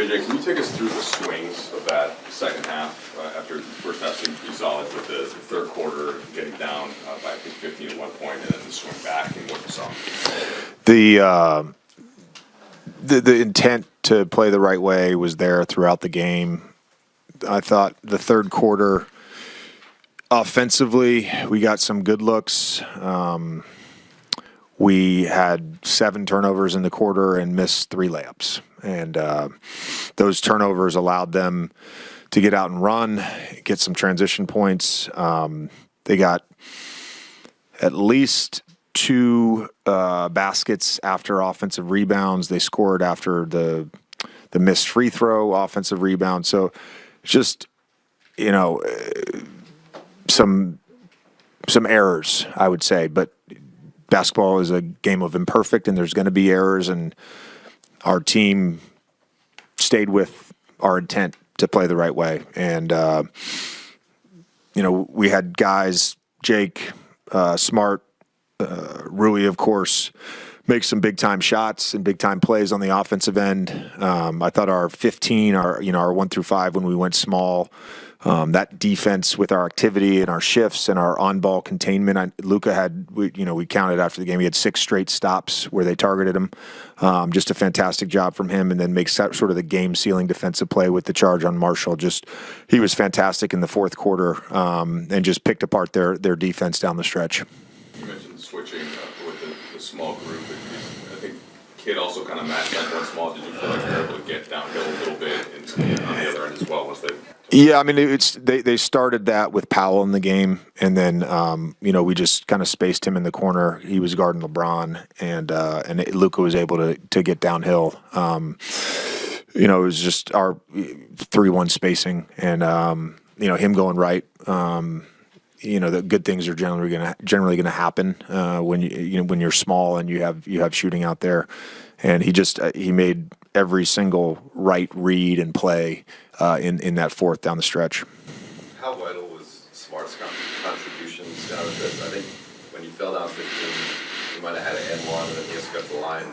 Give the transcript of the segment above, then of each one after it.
JJ, can you take us through the swings of that second half after the first half seemed pretty solid, but the third quarter getting down by I think 15 at one point, and then the swing back and what you saw? The intent to play the right way was there throughout the game. I thought the third quarter, offensively, we got some good looks. We had 7 turnovers in the quarter and missed 3 layups. And those turnovers allowed them to get out and run, get some transition points. They got at least 2 baskets after offensive rebounds. They scored after the missed free throw offensive rebound. So just, some errors, I would say. But basketball is a game of imperfect, and there's going to be errors, and our team stayed with our intent to play the right way. And, we had guys, Jake, Smart, Rui, of course, make some big-time shots and big-time plays on the offensive end. I thought our 15, our 1 through 5 when we went small, that defense with our activity and our shifts and our on-ball containment. Luka had, we counted after the game, he had 6 straight stops where they targeted him. Just a fantastic job from him, and then makes sort of the game-sealing defensive play with the charge on Marshall. He was fantastic in the fourth quarter, and just picked apart their defense down the stretch. You mentioned switching with the small group. I think Kid also kind of matched that one small. Did you feel like you were able to get downhill a little bit and on the other end as well? Yeah, I mean, they started that with Powell in the game, and then we just kind of spaced him in the corner. He was guarding LeBron, and Luka was able to get downhill. It was just our 3-1 spacing, and him going right. The good things are generally gonna happen when you're small and you have shooting out there, and he made every single right read and play in that fourth down the stretch. How vital was Smart's contributions down at this? I think when you fell down 15, you might have had an N1, and then he just got the line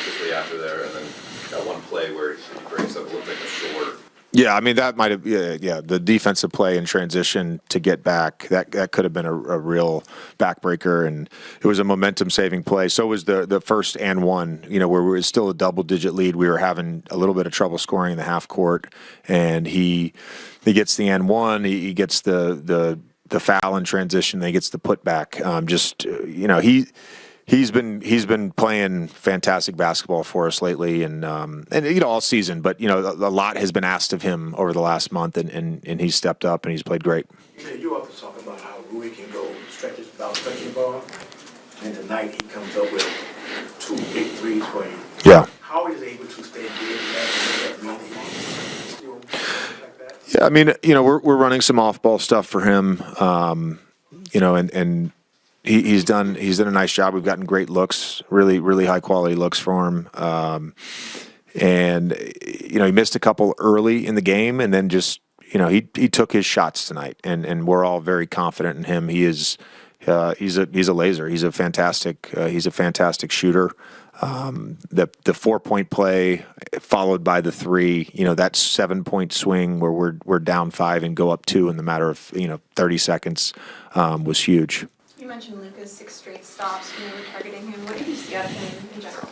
quickly after there, and then that one play where he breaks up, looked like a short. Yeah, I mean, that might have, the defensive play in transition to get back, that could have been a real backbreaker, and it was a momentum-saving play. So was the first and one, where we were still a double-digit lead. We were having a little bit of trouble scoring in the half court, and he gets the and one, he gets the foul in transition, then he gets the putback. He's been playing fantastic basketball for us lately, and all season. But a lot has been asked of him over the last month, and he's stepped up and he's played great. You often talk about how Rui can go stretching ball, and tonight he comes up with 2 big threes for you. Yeah. How is he able to stay big and still like that? Yeah, I mean, we're running some off-ball stuff for him, and. He's done a nice job. We've gotten great looks, really, really high quality looks for him. And he missed a couple early in the game, and then just he took his shots tonight, and we're all very confident in him. He's a laser. He's a fantastic shooter. The 4-point play followed by the 3, that 7-point swing where we're down 5 and go up 2 in the matter of 30 seconds was huge. You mentioned Luka's 6 straight stops when you were targeting him. What did you see out of him in general?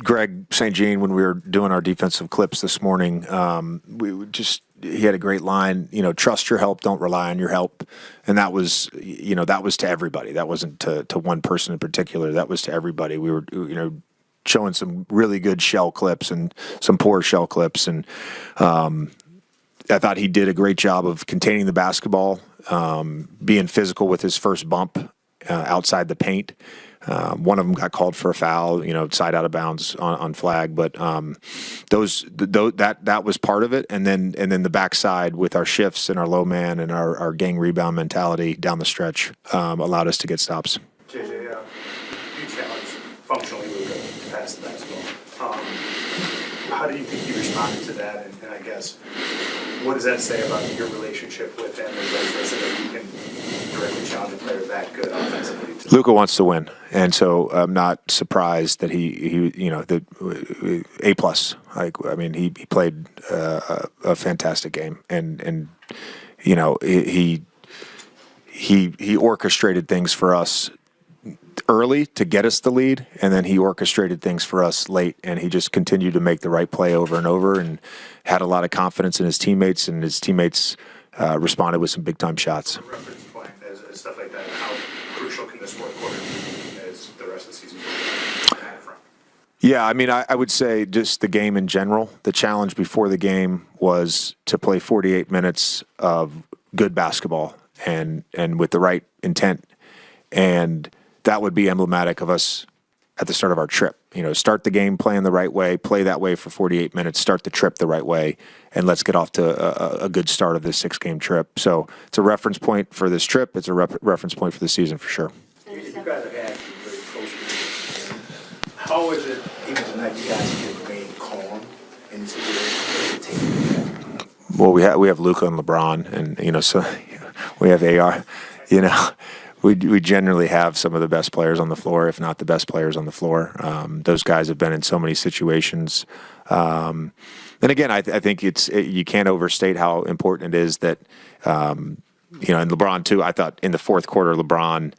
Greg St. Jean, when we were doing our defensive clips this morning, he had a great line. Trust your help, don't rely on your help, and that was to everybody. That wasn't to one person in particular. That was to everybody. We were showing some really good shell clips and some poor shell clips, and I thought he did a great job of containing the basketball. Being physical with his first bump outside the paint. One of them got called for a foul, side out of bounds on flag. But that was part of it, and then the backside with our shifts and our low man and our gang rebound mentality down the stretch allowed us to get stops. JJ, you challenge functionally Luka to pass the basketball. How do you think he responded to that? And I guess What does that say about your relationship with him and vice versa, that you can directly challenge a player that good offensively? Luka wants to win, and so I'm not surprised that he the A+. Like, I mean, he played a fantastic game, and he orchestrated things for us early to get us the lead, and then he orchestrated things for us late, and he just continued to make the right play over and over, and had a lot of confidence in his teammates, and his teammates responded with some big time shots. Reference point as stuff like that, how crucial can this fourth quarter be as the rest of the season goes? Yeah, I mean, I would say just the game in general. The challenge before the game was to play 48 minutes of good basketball and with the right intent, and that would be emblematic of us at the start of our trip. Start the game playing the right way, play that way for 48 minutes, start the trip the right way, and let's get off to a good start of this 6-game trip. So it's a reference point for this trip. It's a reference point for the season for sure. You guys have had very close relationship. How is it, even tonight, you guys can remain calm in the situation? Well, we have Luka and LeBron, and so we have AR. We generally have some of the best players on the floor, if not the best players on the floor. Those guys have been in so many situations. And again, I think you can't overstate how important it is that, and LeBron too. I thought in the fourth quarter, LeBron,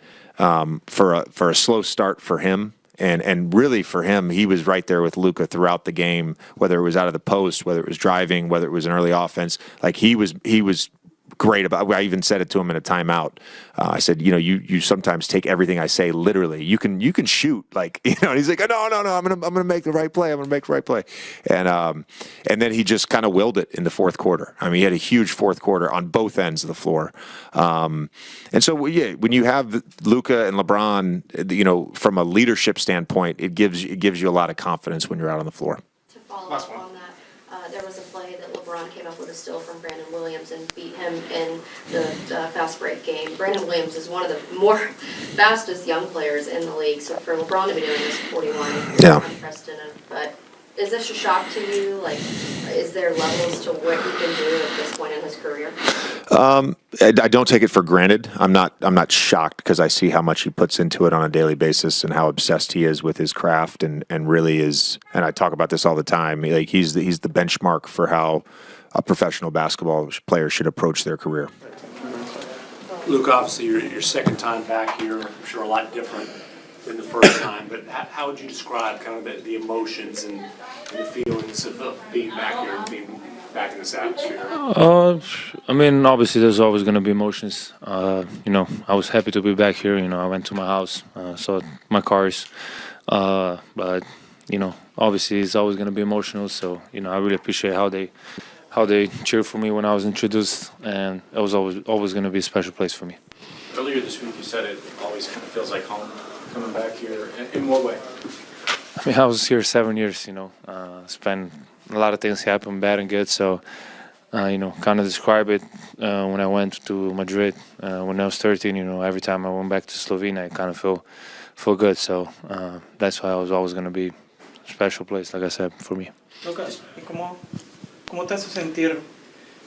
for a slow start for him, and really for him, he was right there with Luka throughout the game, whether it was out of the post, whether it was driving, whether it was an early offense. Like he was great about. I even said it to him in a timeout. I said, you sometimes take everything I say literally. You can shoot, like, And he's like, no, I'm gonna make the right play. I'm gonna make the right play. And then he just kind of willed it in the fourth quarter. I mean, he had a huge fourth quarter on both ends of the floor. And so yeah, when you have Luka and LeBron, from a leadership standpoint, it gives you a lot of confidence when you're out on the floor. To follow up on that, there was a play that LeBron came up with a steal from Brandon Williams and beat him in the fast break game. Brandon Williams is one of the more fastest young players in the league, so for LeBron to be doing this 41 is unprecedented. But is this a shock to you? Like, is there levels to what he can do at this point in his career? I don't take it for granted. I'm not shocked because I see how much he puts into it on a daily basis and how obsessed he is with his craft and really is. And I talk about this all the time. Like he's the benchmark for how a professional basketball player should approach their career. Luke, obviously your second time back here, I'm sure a lot different than the first time, but how would you describe kind of the emotions and the feelings of being back here and being back in this atmosphere? I mean, obviously there's always going to be emotions. I was happy to be back here. I went to my house, saw my cars, but obviously it's always going to be emotional. So I really appreciate how they cheered for me when I was introduced, and it was always going to be a special place for me. Earlier this week you said it always kind of feels like home coming back here. In what way? I mean, I was here 7 years, spent a lot of things happen, bad and good. So, kind of describe it when I went to Madrid when I was 13. Every time I went back to Slovenia, I kind of feel good. So that's why I was always going to be a special place, like I said, for me. Lucas, ¿y cómo te hace sentir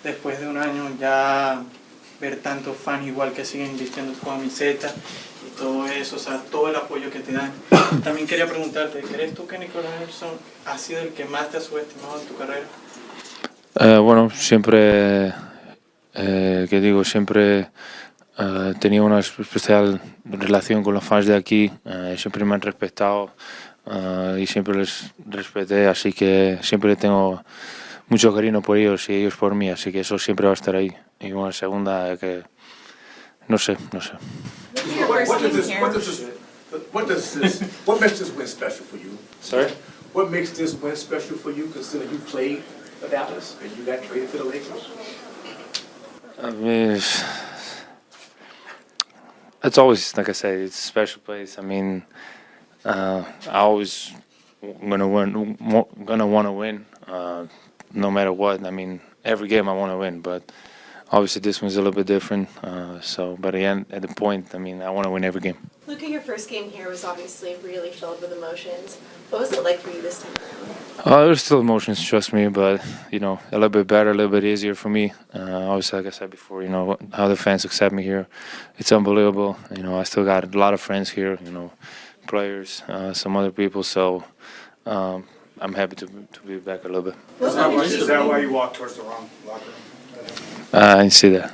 después de un año ya ver tantos fans igual que siguen vistiendo tu camiseta y todo eso, o sea, todo el apoyo que te dan? También quería preguntarte, ¿crees tú que Nicolas Jackson ha sido el que más te ha subestimado en tu carrera? Bueno, siempre, siempre he tenido una especial relación con los fans de aquí, siempre me han respetado y siempre les respeté, así que siempre tengo mucho cariño por ellos y ellos por mí, así que eso siempre va a estar ahí. Y una segunda que no sé. What makes this win special for you? Sorry? What makes this win special for you, considering you played for Dallas and you got traded to the Lakers? I mean, it's always, like I said, it's a special place. I mean, I always gonna want to win, no matter what. I mean, every game I want to win, but obviously this one's a little bit different. But again, at the point, I mean, I want to win every game. Luka, your first game here was obviously really filled with emotions. What was it like for you this time around? There's still emotions, trust me, but, you know, a little bit better, a little bit easier for me. Obviously, like I said before, you know, how the fans accept me here, it's unbelievable. You know, I still got a lot of friends here, you know, players, some other people, so I'm happy to be back a little bit. Is that why you walked towards the wrong locker room? I didn't see that.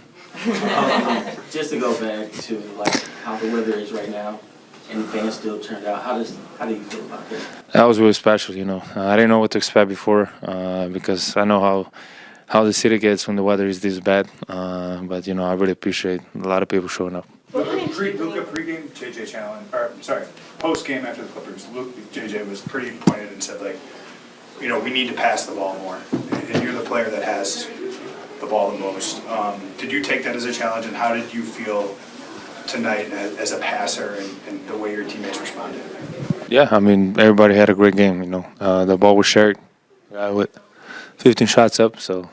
Just to go back to like how the weather is right now, and the fans still turned out. How do you feel about that? That was really special, you know. I didn't know what to expect before because I know how the city gets when the weather is this bad. But you know, I really appreciate a lot of people showing up. Luka pregame, JJ challenge, or sorry, post game after the Clippers, JJ was pretty pointed and said like, you know, we need to pass the ball more, and you're the player that has the ball the most. Did you take that as a challenge, and how did you feel tonight as a passer and the way your teammates responded? Yeah, I mean, everybody had a great game, you know. The ball was shared with 15 shots up, so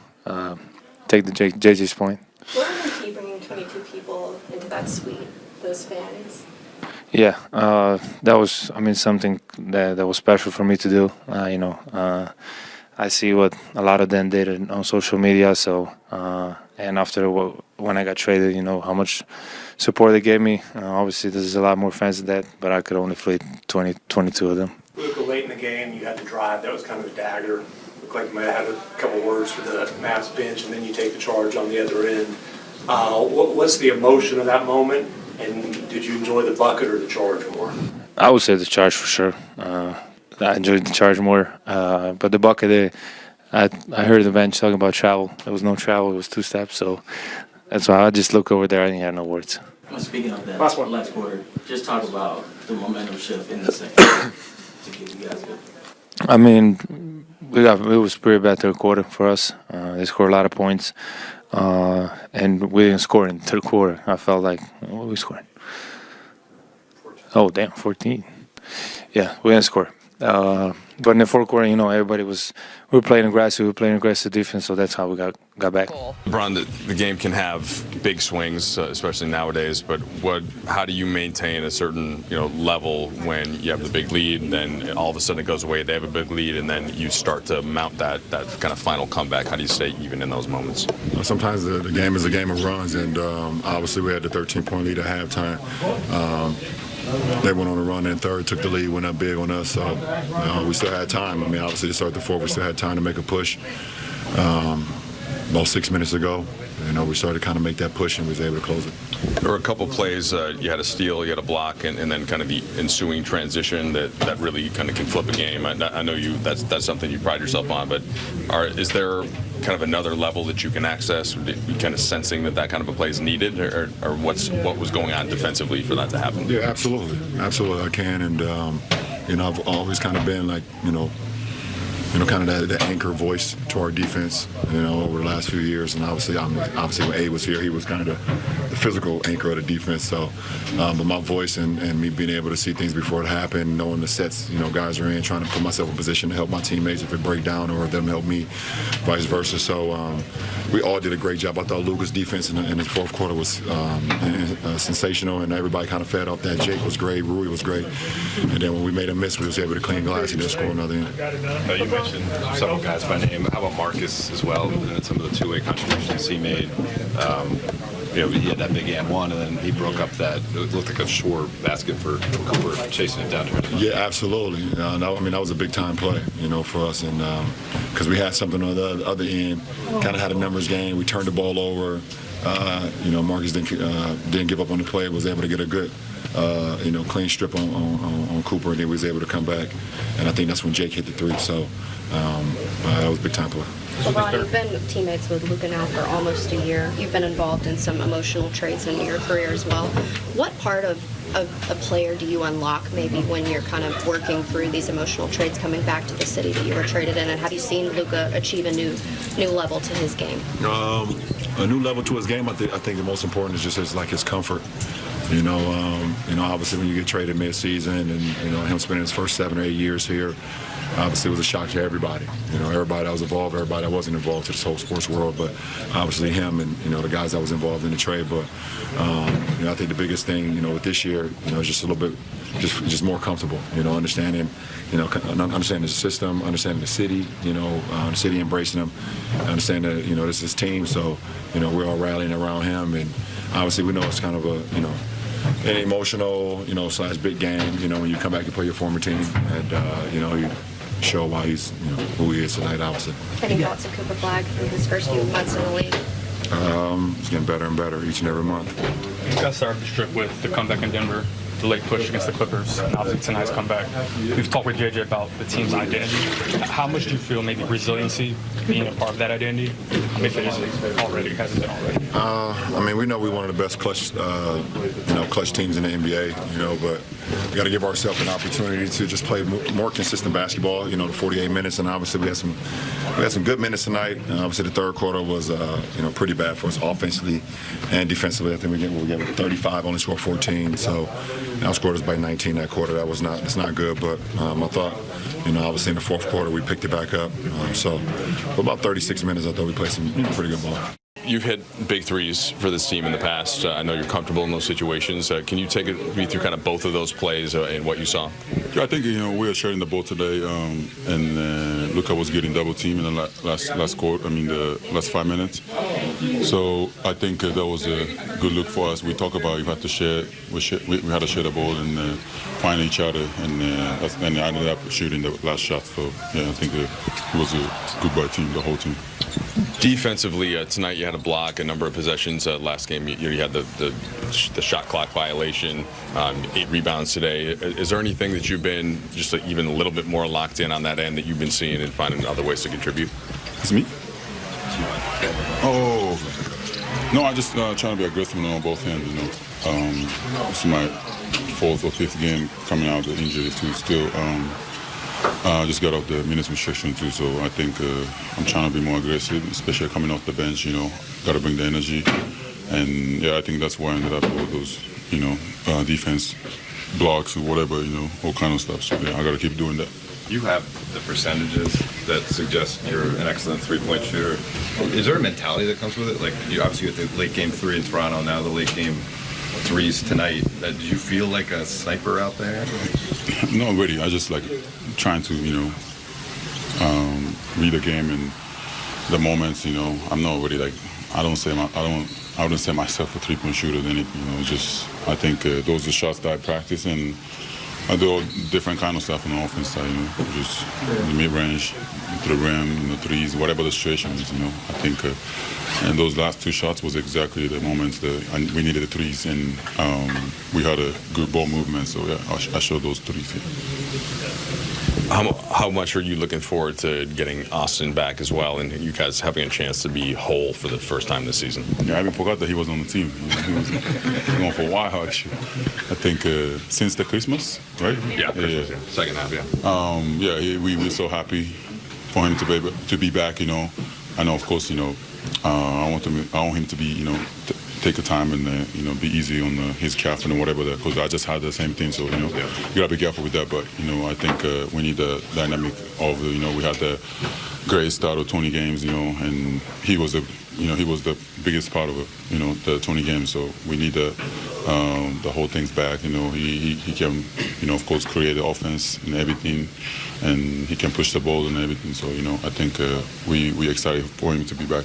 take the JJ's point. What was it key bringing 22 people into that suite, those fans? Yeah, that was, I mean, something that was special for me to do. You know, I see what a lot of them did on social media, so, and after when I got traded, you know, how much support they gave me. Obviously, there's a lot more fans than that, but I could only fleet 22 of them. Luka, late in the game, you had to drive. That was kind of a dagger. Looked like you might have had a couple words for the Mavs bench, and then you take the charge on the other end. What's the emotion of that moment, and did you enjoy the bucket or the charge more? I would say the charge for sure. I enjoyed the charge more, but the bucket, I heard the bench talking about travel. There was no travel, it was 2 steps, so that's why I just look over there and had no words. Well, speaking of that, Last quarter, just talk about the momentum shift in the second half to give you guys good. I mean, it was pretty bad third quarter for us. They scored a lot of points, and we didn't score in the third quarter. I felt like, what we scored? Oh, damn, 14. Yeah, we didn't score. But in the fourth quarter, you know, we were playing aggressive defense, so that's how we got back. LeBron, the game can have big swings, especially nowadays. But how do you maintain a certain level when you have the big lead, and then all of a sudden it goes away? They have a big lead, and then you start to mount that kind of final comeback. How do you stay even in those moments? Sometimes the game is a game of runs, and obviously we had the 13-point lead at halftime. They went on a run in third, took the lead, went up big on us. So we still had time. I mean, obviously to start the fourth, we still had time to make a push. About 6 minutes ago, we started to kind of make that push, and we was able to close it. There were a couple plays. You had a steal, you had a block, and then kind of the ensuing transition that really kind of can flip a game. I know that's something you pride yourself on. But is there kind of another level that you can access? Are you kind of sensing that kind of a play is needed, or what was going on defensively for that to happen? Yeah, absolutely, I can, and I've always kind of been like kind of that anchor voice to our defense, over the last few years. And obviously when A was here, he was kind of the physical anchor of the defense. So, but my voice and me being able to see things before it happened, knowing the sets, guys are in, trying to put myself in position to help my teammates if it break down, or them help me, vice versa. So we all did a great job. I thought Luka's defense in the fourth quarter was sensational, and everybody kind of fed off that. Jake was great, Rui was great, and then when we made a miss, we was able to clean glass and then score another end. You mentioned several guys by name. How about Marcus as well, and some of the two-way contributions he made? He had that big and one, and then he broke up that, it looked like a short basket for Cooper, chasing it down to him. Yeah, absolutely. That was a big-time play, for us, and because we had something on the other end, kind of had a numbers game. We turned the ball over. Marcus didn't give up on the play, was able to get a good clean strip on Cooper, and then was able to come back. And I think that's when Jake hit the three. So that was a big time play. LeBron, you've been teammates with Luka now for almost a year. You've been involved in some emotional trades in your career as well. What part of a player do you unlock maybe when you're kind of working through these emotional trades coming back to the city that you were traded in? And have you seen Luka achieve a new level to his game? A new level to his game, I think the most important is just his comfort. Obviously when you get traded mid-season, and him spending his first 7 or 8 years here, obviously it was a shock to everybody. Everybody that was involved, everybody that wasn't involved to this whole sports world, but obviously him and, the guys that was involved in the trade. But, I think the biggest thing, with this year, is just a little bit, just more comfortable, understanding, understanding the system, understanding the city, the city embracing him, understanding that, this is his team. So, we're all rallying around him. And obviously we know it's kind of a, an emotional, slash big game, when you come back and play your former team. And, you show why he's, who he is tonight, obviously. Any thoughts of Cooper Flag in his first few months in the league? It's getting better and better each and every month. You guys started the strip with the comeback in Denver, the late push against the Clippers, and obviously tonight's comeback. We've talked with JJ about the team's identity. How much do you feel maybe resiliency being a part of that identity? If it isn't already, hasn't been already? We know we're one of the best clutch, clutch teams in the NBA, but we got to give ourselves an opportunity to just play more consistent basketball, the 48 minutes, and obviously we had some good minutes tonight. Obviously the third quarter was, pretty bad for us offensively and defensively. I think we get 35, only scored 14, so outscored us by 19 that quarter. It's not good, but I thought, obviously in the fourth quarter we picked it back up. So for about 36 minutes, I thought we played some pretty good ball. You've hit big threes for this team in the past. I know you're comfortable in those situations. Can you take me through kind of both of those plays and what you saw? Yeah, I think we are sharing the ball today, and Luka was getting double team in the last quarter. the last 5 minutes. So I think that was a good look for us. We talk about you have to share. We had to share the ball and find each other, and I ended up shooting the last shot. So yeah, I think it was a good by team, the whole team. Defensively, tonight you had a block, a number of possessions. Last game you had the shot clock violation, 8 rebounds today. Is there anything that you've been just even a little bit more locked in on that end that you've been seeing and finding other ways to contribute? It's me? Oh, no, I just trying to be aggressive on both ends, This is my 4th or 5th game coming out of the injury too. Still, just got off the minutes restriction too, so I think I'm trying to be more aggressive, especially coming off the bench. Got to bring the energy, and yeah, I think that's why I ended up with those, defense blocks or whatever, all kind of stuff. So yeah, I got to keep doing that. You have the percentages that suggest you're an excellent three-point shooter. Is there a mentality that comes with it? Like, you obviously get the late game 3 in Toronto, now the late game 3s tonight. Did you feel like a sniper out there? No, really. I just like trying to, read the game and the moments. I'm not really like I wouldn't say myself a three-point shooter. Than it, just I think those are shots that I practice, and I do all different kind of stuff on the offense side. Just the mid-range, to the rim, threes, whatever the situation is. I think, and those last 2 shots was exactly the moments that we needed the threes, and we had a good ball movement. So yeah, I showed those threes. Yeah. How much are you looking forward to getting Austin back as well, and you guys having a chance to be whole for the first time this season? Yeah, I even forgot that he was on the team. He was going for a while, actually. I think since the Christmas, right? Yeah, Christmas, yeah. Second half, yeah. We're so happy for him to be back. I know, of course, I want him to be, take the time and be easy on his calf and whatever that, because I just had the same thing. So you gotta be careful with that. But I think we need the dynamic of we had the great start of 20 games, and he was the biggest part of it, the 20 games. So we need the whole thing's back. He can of course create the offense and everything, and he can push the ball and everything. So I think we excited for him to be back.